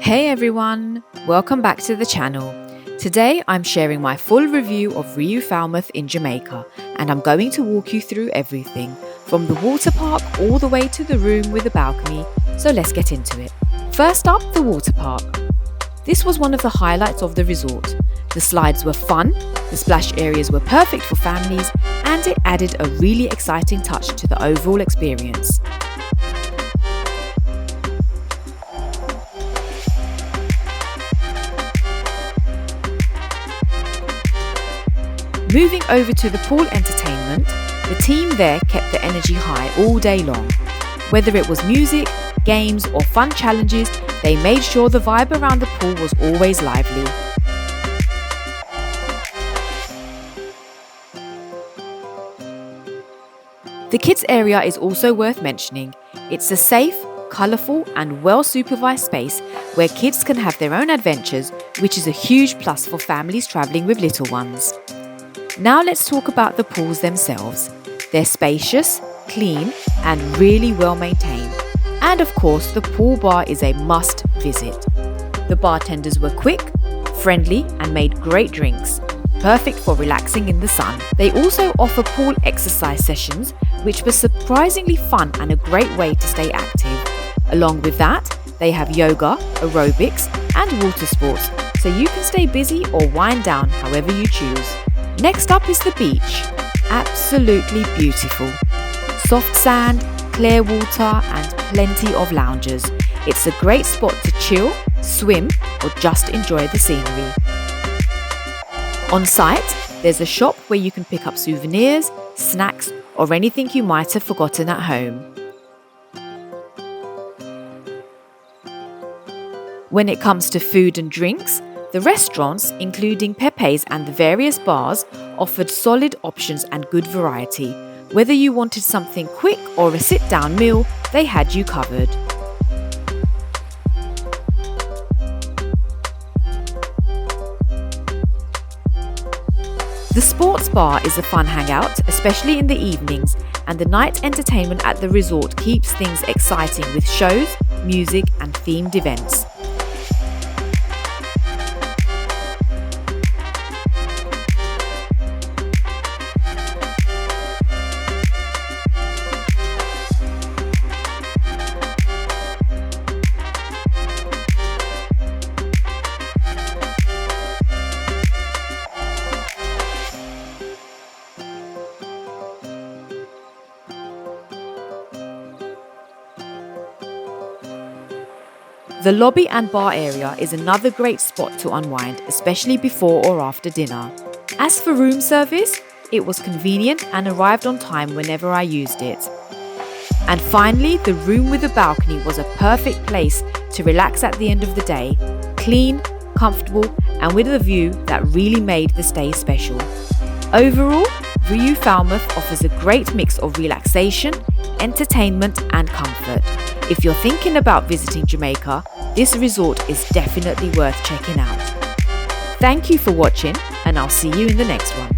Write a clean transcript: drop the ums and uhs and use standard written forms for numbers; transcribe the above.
Hey everyone, welcome back to the channel. Today I'm sharing my full review of RIU Falmouth in Jamaica, and I'm going to walk you through everything, from the water park all the way to the room with a balcony, so let's get into it. First up, the water park. This was one of the highlights of the resort. The slides were fun, the splash areas were perfect for families, and it added a really exciting touch to the overall experience. Moving over to the pool entertainment, the team there kept the energy high all day long. Whether it was music, games or fun challenges, they made sure the vibe around the pool was always lively. The kids area is also worth mentioning. It's a safe, colourful and well-supervised space where kids can have their own adventures, which is a huge plus for families travelling with little ones. Now let's talk about the pools themselves. They're spacious, clean and really well maintained. And of course, the pool bar is a must visit. The bartenders were quick, friendly and made great drinks, perfect for relaxing in the sun. They also offer pool exercise sessions, which were surprisingly fun and a great way to stay active. Along with that, they have yoga, aerobics and water sports, so you can stay busy or wind down however you choose. Next up is the beach. Absolutely beautiful. Soft sand, clear water and plenty of loungers. It's a great spot to chill, swim or just enjoy the scenery. On site, there's a shop where you can pick up souvenirs, snacks or anything you might have forgotten at home. When it comes to food and drinks, the restaurants, including Pepe's and the various bars, offered solid options and good variety. Whether you wanted something quick or a sit-down meal, they had you covered. The sports bar is a fun hangout, especially in the evenings, and the night entertainment at the resort keeps things exciting with shows, music and themed events. The lobby and bar area is another great spot to unwind, especially before or after dinner. As for room service, it was convenient and arrived on time whenever I used it. And finally, the room with a balcony was a perfect place to relax at the end of the day. Clean, comfortable and with a view that really made the stay special. Overall, RIU Falmouth offers a great mix of relaxation, entertainment and comfort. If you're thinking about visiting Jamaica, this resort is definitely worth checking out. Thank you for watching and I'll see you in the next one.